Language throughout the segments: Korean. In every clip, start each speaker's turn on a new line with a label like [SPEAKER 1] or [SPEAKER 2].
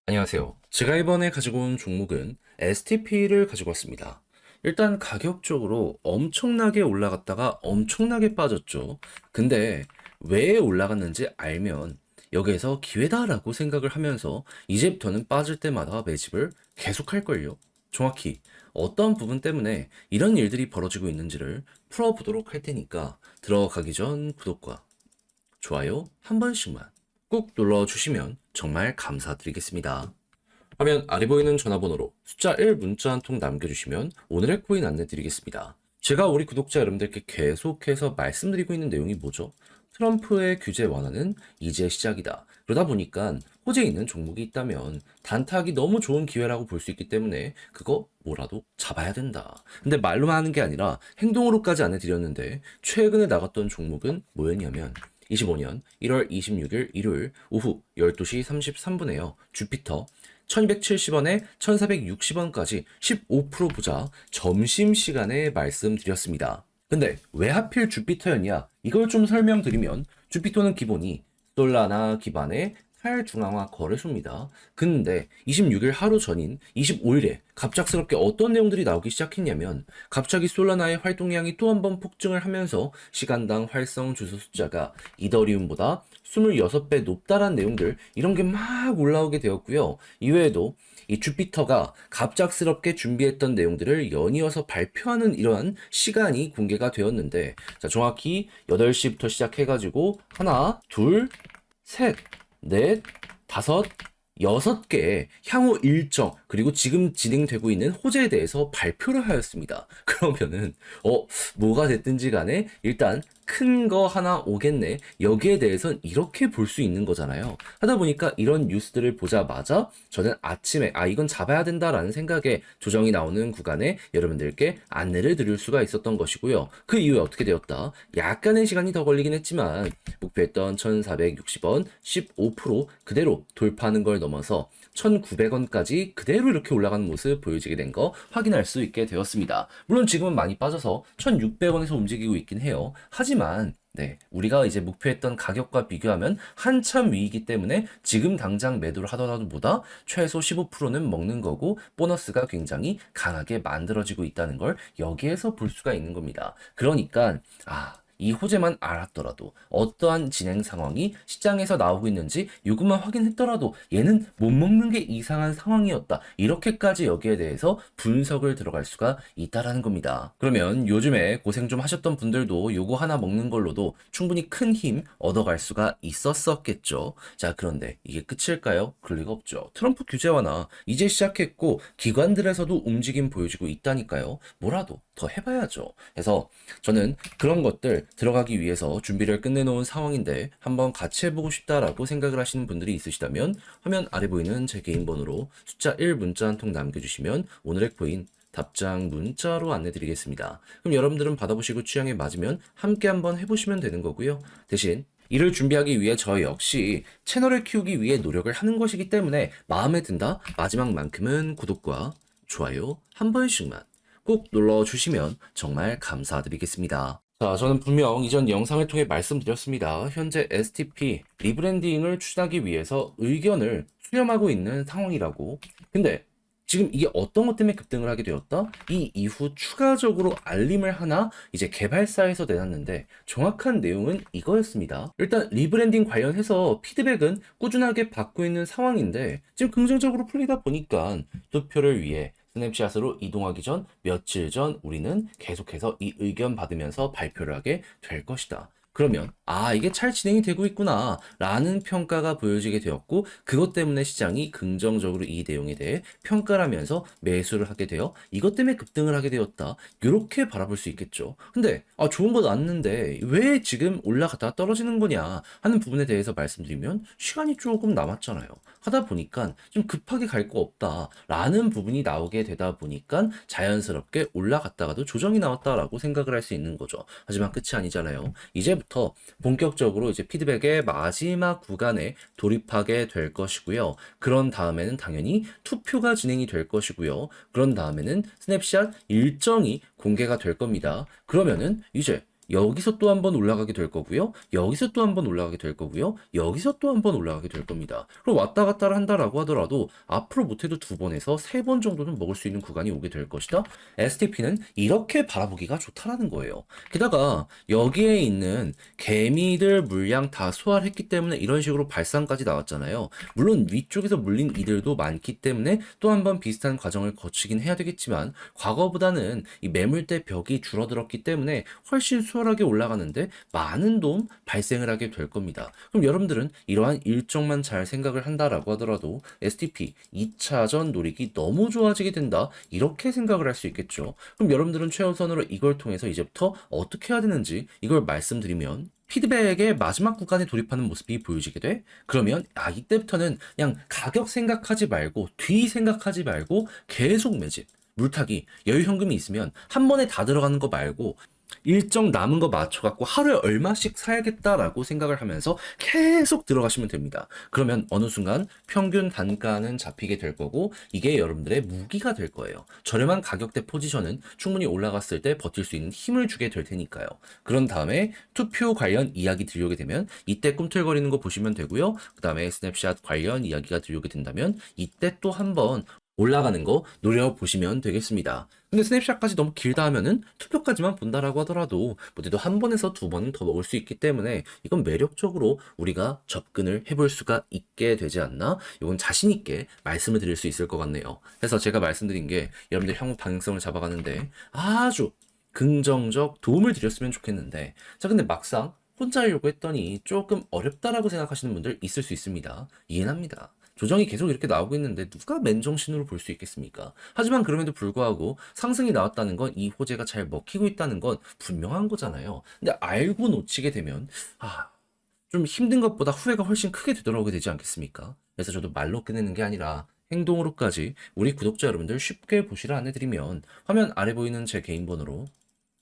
[SPEAKER 1] 안녕하세요. 제가 이번에 가지고 온 종목은 STP를 가지고 왔습니다. 일단 가격적으로 엄청나게 올라갔다가 엄청나게 빠졌죠. 근데 왜 올라갔는지 알면 여기에서 기회다라고 생각을 하면서 이제부터는 빠질 때마다 매집을 계속할걸요. 정확히 어떤 부분 때문에 이런 일들이 벌어지고 있는지를 풀어보도록 할 테니까 들어가기 전 구독과 좋아요 한 번씩만 꾹 눌러주시면 정말 감사드리겠습니다. 화면 아래 보이는 전화번호로 숫자 1 문자 한 통 남겨주시면 오늘의 코인 안내 드리겠습니다. 제가 우리 구독자 여러분들께 계속해서 말씀드리고 있는 내용이 뭐죠? 트럼프의 규제 완화는 이제 시작이다. 그러다 보니까 호재에 있는 종목이 있다면 단타하기 너무 좋은 기회라고 볼 수 있기 때문에 그거 뭐라도 잡아야 된다. 근데 말로만 하는 게 아니라 행동으로까지 안내 드렸는데 최근에 나갔던 종목은 뭐였냐면 25년 1월 26일 일요일 오후 12시 33분에요. 주피터 1270원에 1460원까지 15% 보자 점심시간에 말씀드렸습니다. 근데 왜 하필 주피터였냐? 이걸 좀 설명드리면 주피터는 기본이 솔라나 기반의 탈중앙화 거래소입니다. 근데 26일 하루 전인 25일에 갑작스럽게 어떤 내용들이 나오기 시작했냐면 갑자기 솔라나의 활동량이 또 한 번 폭증을 하면서 시간당 활성 주소 숫자가 이더리움보다 26배 높다란 내용들 이런 게 막 올라오게 되었고요. 이외에도 이 주피터가 갑작스럽게 준비했던 내용들을 연이어서 발표하는 이러한 시간이 공개가 되었는데 자, 정확히 8시부터 시작해가지고 하나, 둘, 셋, 넷, 다섯, 6개의 향후 일정 그리고 지금 진행되고 있는 호재에 대해서 발표를 하였습니다. 그러면은 뭐가 됐든지 간에 일단 큰 거 하나 오겠네. 여기에 대해선 이렇게 볼 수 있는 거잖아요. 하다 보니까 이런 뉴스들을 보자마자 저는 아침에 이건 잡아야 된다라는 생각에 조정이 나오는 구간에 여러분들께 안내를 드릴 수가 있었던 것이고요. 그 이후에 어떻게 되었다? 약간의 시간이 더 걸리긴 했지만 목표했던 1460원 15% 그대로 돌파하는 걸 넘어서 1,900원까지 그대로 이렇게 올라가는 모습 보여지게 된 거 확인할 수 있게 되었습니다. 물론 지금은 많이 빠져서 1,600원에서 움직이고 있긴 해요. 하지만 네, 우리가 이제 목표했던 가격과 비교하면 한참 위이기 때문에 지금 당장 매도를 하더라도 보다 최소 15%는 먹는 거고 보너스가 굉장히 강하게 만들어지고 있다는 걸 여기에서 볼 수가 있는 겁니다. 그러니까 이 호재만 알았더라도 어떠한 진행 상황이 시장에서 나오고 있는지 이것만 확인했더라도 얘는 못 먹는 게 이상한 상황이었다. 이렇게까지 여기에 대해서 분석을 들어갈 수가 있다라는 겁니다. 그러면 요즘에 고생 좀 하셨던 분들도 요거 하나 먹는 걸로도 충분히 큰 힘 얻어갈 수가 있었었겠죠. 자, 그런데 이게 끝일까요? 그럴 리가 없죠. 트럼프 규제 완화 이제 시작했고 기관들에서도 움직임 보여지고 있다니까요. 뭐라도 더 해봐야죠. 그래서 저는 그런 것들 들어가기 위해서 준비를 끝내놓은 상황인데 한번 같이 해보고 싶다라고 생각을 하시는 분들이 있으시다면 화면 아래 보이는 제 개인 번호로 숫자 1 문자 한 통 남겨주시면 오늘의 코인 답장 문자로 안내드리겠습니다. 그럼 여러분들은 받아보시고 취향에 맞으면 함께 한번 해보시면 되는 거고요. 대신 이를 준비하기 위해 저 역시 채널을 키우기 위해 노력을 하는 것이기 때문에 마음에 든다 마지막만큼은 구독과 좋아요 한 번씩만 꼭 눌러주시면 정말 감사드리겠습니다. 자, 저는 분명 이전 영상을 통해 말씀드렸습니다. 현재 STP 리브랜딩을 추진하기 위해서 의견을 수렴하고 있는 상황이라고. 근데 지금 이게 어떤 것 때문에 급등을 하게 되었다? 이 이후 추가적으로 알림을 하나 이제 개발사에서 내놨는데 정확한 내용은 이거였습니다. 일단 리브랜딩 관련해서 피드백은 꾸준하게 받고 있는 상황인데 지금 긍정적으로 풀리다 보니까 투표를 위해 스냅샷으로 이동하기 전 며칠 전 우리는 계속해서 이 의견 받으면서 발표를 하게 될 것이다. 그러면 이게 잘 진행이 되고 있구나 라는 평가가 보여지게 되었고 그것 때문에 시장이 긍정적으로 이 내용에 대해 평가를 하면서 매수를 하게 되어 이것 때문에 급등을 하게 되었다 이렇게 바라볼 수 있겠죠. 근데 좋은 거 났는데 왜 지금 올라갔다가 떨어지는 거냐 하는 부분에 대해서 말씀드리면 시간이 조금 남았잖아요. 하다 보니까 좀 급하게 갈 거 없다 라는 부분이 나오게 되다 보니까 자연스럽게 올라갔다가도 조정이 나왔다라고 생각을 할 수 있는 거죠. 하지만 끝이 아니잖아요. 이제부터 본격적으로 이제 피드백의 마지막 구간에 돌입하게 될 것이고요. 그런 다음에는 당연히 투표가 진행이 될 것이고요. 그런 다음에는 스냅샷 일정이 공개가 될 겁니다. 그러면은 이제 여기서 또 한 번 올라가게 될 거고요. 여기서 또 한 번 올라가게 될 거고요. 여기서 또 한 번 올라가게 될 겁니다. 그리고 왔다 갔다 한다라고 하더라도 앞으로 못해도 2번에서 3번 정도는 먹을 수 있는 구간이 오게 될 것이다. STP는 이렇게 바라보기가 좋다라는 거예요. 게다가 여기에 있는 개미들 물량 다 소화를 했기 때문에 이런 식으로 발상까지 나왔잖아요. 물론 위쪽에서 물린 이들도 많기 때문에 또 한 번 비슷한 과정을 거치긴 해야 되겠지만 과거보다는 이 매물대 벽이 줄어들었기 때문에 훨씬 수월하게 올라가는데 많은 도움 발생을 하게 될 겁니다. 그럼 여러분들은 이러한 일정만 잘 생각을 한다라고 하더라도 STP 2차전 노리기 너무 좋아지게 된다 이렇게 생각을 할 수 있겠죠. 그럼 여러분들은 최우선으로 이걸 통해서 이제부터 어떻게 해야 되는지 이걸 말씀드리면 피드백의 마지막 구간에 돌입하는 모습이 보여지게 돼? 그러면 이때부터는 그냥 가격 생각하지 말고 뒤 생각하지 말고 계속 매집 물타기 여유 현금이 있으면 한 번에 다 들어가는 거 말고 일정 남은 거 맞춰갖고 하루에 얼마씩 사야겠다라고 생각을 하면서 계속 들어가시면 됩니다. 그러면 어느 순간 평균 단가는 잡히게 될 거고 이게 여러분들의 무기가 될 거예요. 저렴한 가격대 포지션은 충분히 올라갔을 때 버틸 수 있는 힘을 주게 될 테니까요. 그런 다음에 투표 관련 이야기 들려오게 되면 이때 꿈틀거리는 거 보시면 되고요. 그 다음에 스냅샷 관련 이야기가 들려오게 된다면 이때 또 한번 올라가는 거 노려보시면 되겠습니다. 근데 스냅샷까지 너무 길다 하면은 투표까지만 본다라고 하더라도 모두도 한 번에서 2번은 더 먹을 수 있기 때문에 이건 매력적으로 우리가 접근을 해볼 수가 있게 되지 않나? 이건 자신 있게 말씀을 드릴 수 있을 것 같네요. 그래서 제가 말씀드린 게 여러분들 향후 방향성을 잡아가는데 아주 긍정적 도움을 드렸으면 좋겠는데 자 근데 막상 혼자 하려고 했더니 조금 어렵다라고 생각하시는 분들 있을 수 있습니다. 이해합니다. 조정이 계속 이렇게 나오고 있는데 누가 맨정신으로 볼 수 있겠습니까? 하지만 그럼에도 불구하고 상승이 나왔다는 건 이 호재가 잘 먹히고 있다는 건 분명한 거잖아요. 근데 알고 놓치게 되면 좀 힘든 것보다 후회가 훨씬 크게 되돌아오게 되지 않겠습니까? 그래서 저도 말로 끝내는 게 아니라 행동으로까지 우리 구독자 여러분들 쉽게 보시라 안내드리면 화면 아래 보이는 제 개인 번호로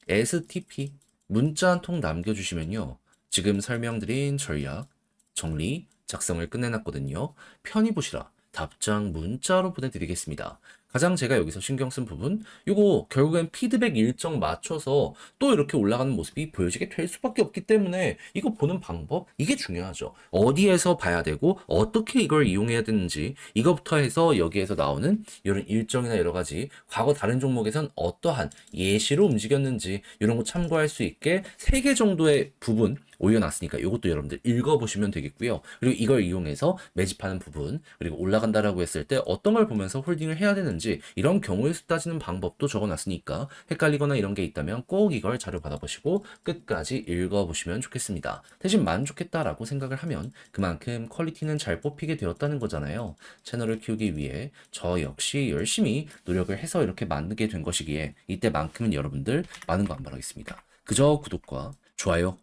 [SPEAKER 1] STP 문자 한 통 남겨주시면요. 지금 설명드린 전략, 정리, 작성을 끝내놨거든요. 편히 보시라. 답장 문자로 보내드리겠습니다. 가장 제가 여기서 신경 쓴 부분, 이거 결국엔 피드백 일정 맞춰서 또 이렇게 올라가는 모습이 보여지게 될 수밖에 없기 때문에 이거 보는 방법, 이게 중요하죠. 어디에서 봐야 되고 어떻게 이걸 이용해야 되는지 이거부터 해서 여기에서 나오는 이런 일정이나 여러 가지 과거 다른 종목에선 어떠한 예시로 움직였는지 이런 거 참고할 수 있게 3개 정도의 부분 올려놨으니까 이것도 여러분들 읽어보시면 되겠고요. 그리고 이걸 이용해서 매집하는 부분, 그리고 올라간다라고 했을 때 어떤 걸 보면서 홀딩을 해야 되는지 이런 경우의 수 따지는 방법도 적어놨으니까 헷갈리거나 이런 게 있다면 꼭 이걸 자료 받아보시고 끝까지 읽어보시면 좋겠습니다. 대신 만족했다라고 생각을 하면 그만큼 퀄리티는 잘 뽑히게 되었다는 거잖아요. 채널을 키우기 위해 저 역시 열심히 노력을 해서 이렇게 만들게 된 것이기에 이때만큼은 여러분들 많은 거 안 바라겠습니다. 그저 구독과 좋아요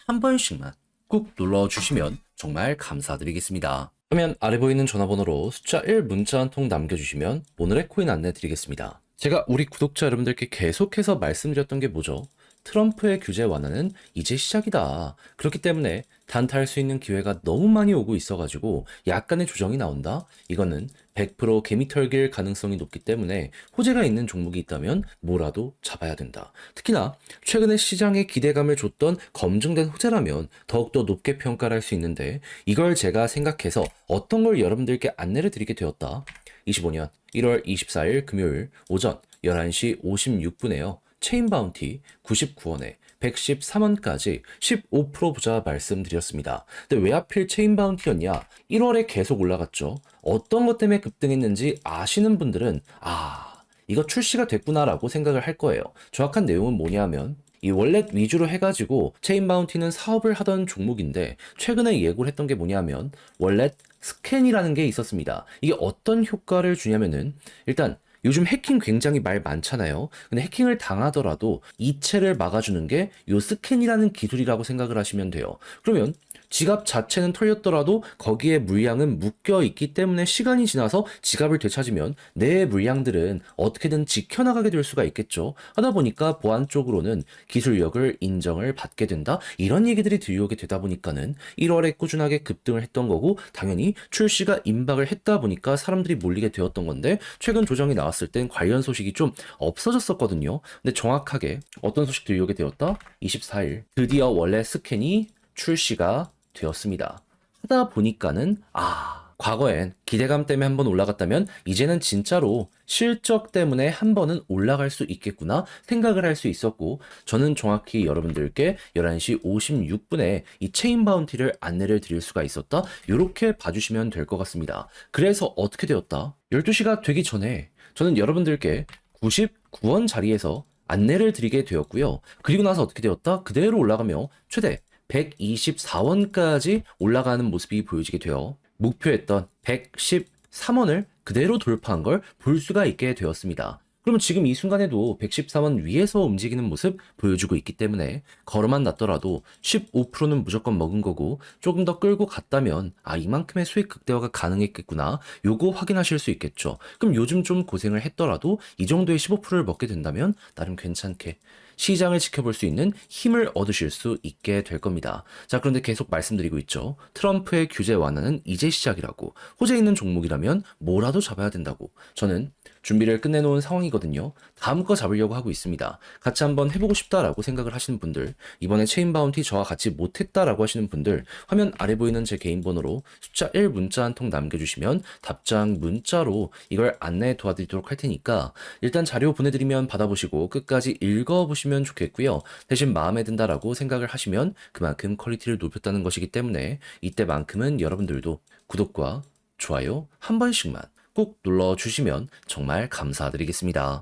[SPEAKER 1] 한 번씩만 꾹 눌러주시면 정말 감사드리겠습니다. 그러면 아래 보이는 전화번호로 숫자 1 문자 한 통 남겨주시면 오늘의 코인 안내 드리겠습니다. 제가 우리 구독자 여러분들께 계속해서 말씀드렸던 게 뭐죠? 트럼프의 규제 완화는 이제 시작이다. 그렇기 때문에 단타할 수 있는 기회가 너무 많이 오고 있어가지고 약간의 조정이 나온다? 이거는 100% 개미 털길 가능성이 높기 때문에 호재가 있는 종목이 있다면 뭐라도 잡아야 된다. 특히나 최근에 시장에 기대감을 줬던 검증된 호재라면 더욱더 높게 평가를 할 수 있는데 이걸 제가 생각해서 어떤 걸 여러분들께 안내를 드리게 되었다. 25년 1월 24일 금요일 오전 11시 56분에요. 체인 바운티 99원에 113원까지 15% 부자 말씀드렸습니다. 근데 왜 하필 체인 바운티였냐? 1월에 계속 올라갔죠. 어떤 것 때문에 급등했는지 아시는 분들은 이거 출시가 됐구나라고 생각을 할 거예요. 정확한 내용은 뭐냐면 이 월렛 위주로 해가지고 체인 바운티는 사업을 하던 종목인데 최근에 예고를 했던 게 뭐냐면 월렛 스캔이라는 게 있었습니다. 이게 어떤 효과를 주냐면은 일단 요즘 해킹 굉장히 말 많잖아요. 근데 해킹을 당하더라도 이체를 막아주는 게 요 스캔이라는 기술이라고 생각을 하시면 돼요. 그러면 지갑 자체는 털렸더라도 거기에 물량은 묶여 있기 때문에 시간이 지나서 지갑을 되찾으면 내 물량들은 어떻게든 지켜나가게 될 수가 있겠죠. 하다 보니까 보안 쪽으로는 기술력을 인정을 받게 된다. 이런 얘기들이 들려오게 되다 보니까는 1월에 꾸준하게 급등을 했던 거고, 당연히 출시가 임박을 했다 보니까 사람들이 몰리게 되었던 건데, 최근 조정이 나왔을 땐 관련 소식이 좀 없어졌었거든요. 근데 정확하게 어떤 소식 들려오게 되었다? 24일 드디어 원래 스캔이 출시가 되었습니다. 하다 보니까는 과거엔 기대감 때문에 한번 올라갔다면 이제는 진짜로 실적 때문에 한 번은 올라갈 수 있겠구나 생각을 할 수 있었고, 저는 정확히 여러분들께 11시 56분에 이 체인 바운티를 안내를 드릴 수가 있었다. 이렇게 봐주시면 될 것 같습니다. 그래서 어떻게 되었다? 12시가 되기 전에 저는 여러분들께 99원 자리에서 안내를 드리게 되었고요. 그리고 나서 어떻게 되었다? 그대로 올라가며 최대 124원까지 올라가는 모습이 보여지게 되어 목표했던 113원을 그대로 돌파한 걸 볼 수가 있게 되었습니다. 그러면 지금 이 순간에도 114원 위에서 움직이는 모습 보여주고 있기 때문에 걸어만 놨더라도 15%는 무조건 먹은 거고, 조금 더 끌고 갔다면 이만큼의 수익 극대화가 가능했겠구나, 요거 확인하실 수 있겠죠. 그럼 요즘 좀 고생을 했더라도 이 정도의 15%를 먹게 된다면 나름 괜찮게 시장을 지켜볼 수 있는 힘을 얻으실 수 있게 될 겁니다. 자, 그런데 계속 말씀드리고 있죠. 트럼프의 규제 완화는 이제 시작이라고, 호재 있는 종목이라면 뭐라도 잡아야 된다고 저는 준비를 끝내놓은 상황이거든요. 다음 거 잡으려고 하고 있습니다. 같이 한번 해보고 싶다라고 생각을 하시는 분들, 이번에 체인 바운티 저와 같이 못했다라고 하시는 분들, 화면 아래 보이는 제 개인 번호로 숫자 1 문자 한 통 남겨주시면 답장 문자로 이걸 안내 도와드리도록 할 테니까 일단 자료 보내드리면 받아보시고 끝까지 읽어보시면 좋겠고요. 대신 마음에 든다라고 생각을 하시면 그만큼 퀄리티를 높였다는 것이기 때문에 이때만큼은 여러분들도 구독과 좋아요 한 번씩만 꼭 눌러주시면 정말 감사드리겠습니다.